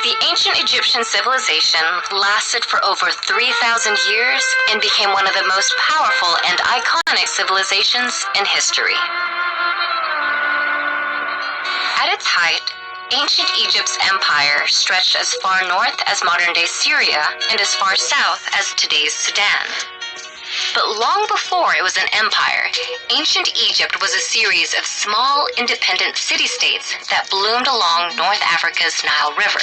The ancient Egyptian civilization lasted for over 3,000 years and became one of the most powerful and iconic civilizations in history. At its height, ancient Egypt's empire stretched as far north as modern-day Syria and as far south as today's Sudan. But long before it was an empire, ancient Egypt was a series of small, independent city-states that bloomed along North Africa's Nile River.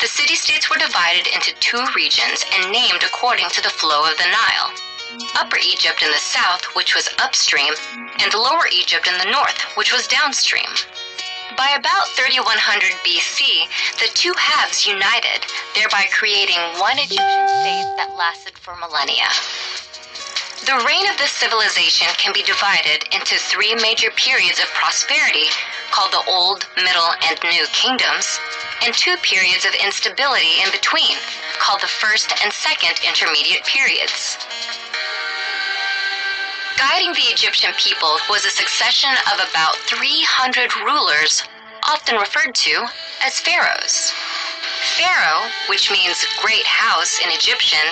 The city-states were divided into two regions and named according to the flow of the Nile. Upper Egypt in the south, which was upstream, and Lower Egypt in the north, which was downstream. By about 3100 BC, the two halves united, thereby creating one Egyptian state that lasted for millennia. The reign of this civilization can be divided into three major periods of prosperity, called the Old, Middle, and New Kingdoms, and two periods of instability in between, called the First and Second Intermediate Periods. Guiding the Egyptian people was a succession of about 300 rulers, often referred to as pharaohs. Pharaoh, which means great house in Egyptian,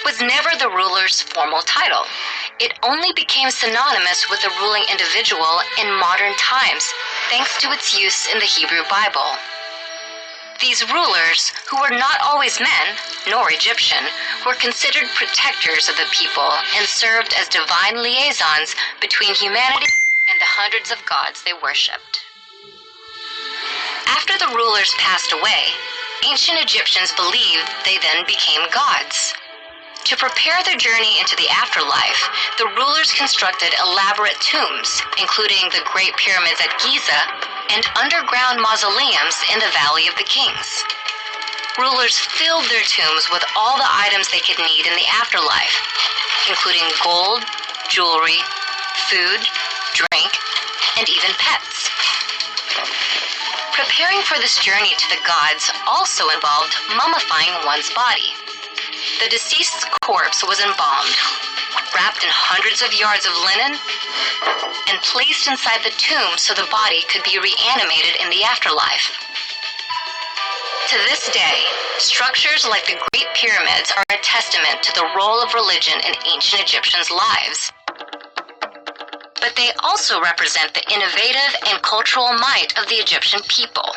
was never the ruler's formal title. It only became synonymous with a ruling individual in modern times, thanks to its use in the Hebrew Bible. These rulers, who were not always men, nor Egyptian, were considered protectors of the people and served as divine liaisons between humanity and the hundreds of gods they worshipped. After the rulers passed away, ancient Egyptians believed they then became gods. To prepare their journey into the afterlife, the rulers constructed elaborate tombs, including the Great Pyramids at Giza and underground mausoleums in the Valley of the Kings. Rulers filled their tombs with all the items they could need in the afterlife, including gold, jewelry, food, drink, and even pets. Preparing for this journey to the gods also involved mummifying one's body. The deceased's corpse was embalmed, wrapped in hundreds of yards of linen, and placed inside the tomb so the body could be reanimated in the afterlife. To this day, structures like the Great Pyramids are a testament to the role of religion in ancient Egyptians' lives. But they also represent the innovative and cultural might of the Egyptian people.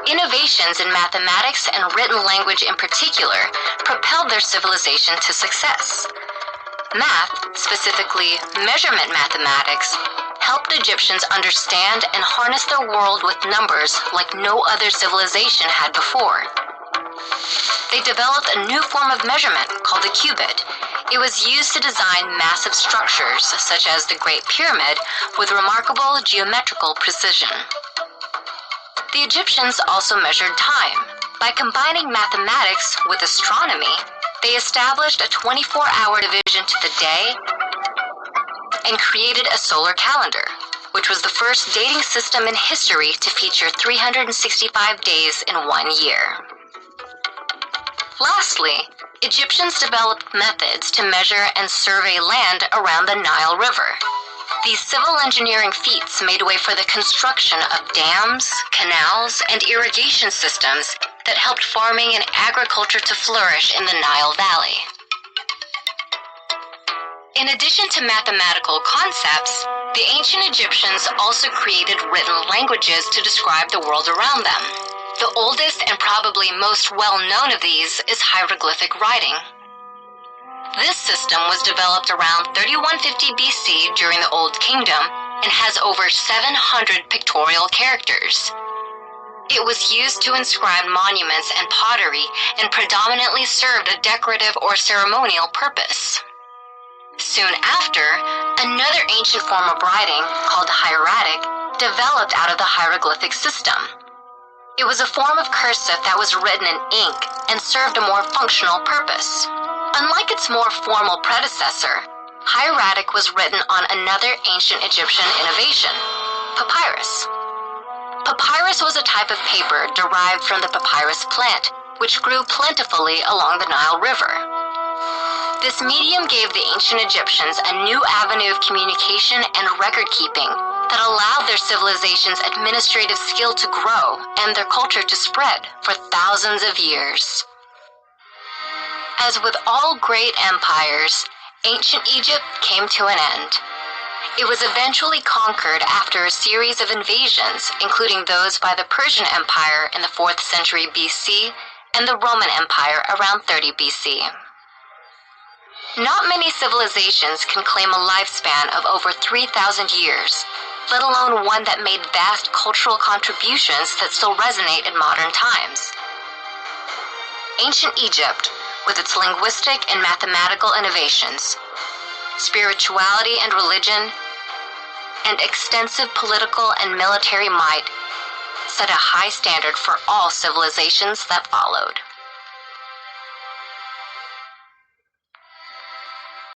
Innovations in mathematics and written language in particular propelled their civilization to success. Math, specifically measurement mathematics, helped Egyptians understand and harness their world with numbers like no other civilization had before. They developed a new form of measurement called the cubit. It was used to design massive structures, such as the Great Pyramid, with remarkable geometrical precision. The Egyptians also measured time. By combining mathematics with astronomy, they established a 24-hour division to the day and created a solar calendar, which was the first dating system in history to feature 365 days in 1 year. Lastly, Egyptians developed methods to measure and survey land around the Nile River. These civil engineering feats made way for the construction of dams, canals, and irrigation systems that helped farming and agriculture to flourish in the Nile Valley. In addition to mathematical concepts, the ancient Egyptians also created written languages to describe the world around them. The oldest and probably most well-known of these is hieroglyphic writing. This system was developed around 3150 BC during the Old Kingdom and has over 700 pictorial characters. It was used to inscribe monuments and pottery and predominantly served a decorative or ceremonial purpose. Soon after, another ancient form of writing, called hieratic, developed out of the hieroglyphic system. It was a form of cursive that was written in ink and served a more functional purpose. Unlike its more formal predecessor, hieratic was written on another ancient Egyptian innovation, papyrus. Papyrus was a type of paper derived from the papyrus plant, which grew plentifully along the Nile River. This medium gave the ancient Egyptians a new avenue of communication and record-keeping, that allowed their civilization's administrative skill to grow and their culture to spread for thousands of years. As with all great empires, ancient Egypt came to an end. It was eventually conquered after a series of invasions, including those by the Persian Empire in the 4th century BC and the Roman Empire around 30 BC. Not many civilizations can claim a lifespan of over 3,000 years, let alone one that made vast cultural contributions that still resonate in modern times. Ancient Egypt, with its linguistic and mathematical innovations, spirituality and religion, and extensive political and military might, set a high standard for all civilizations that followed.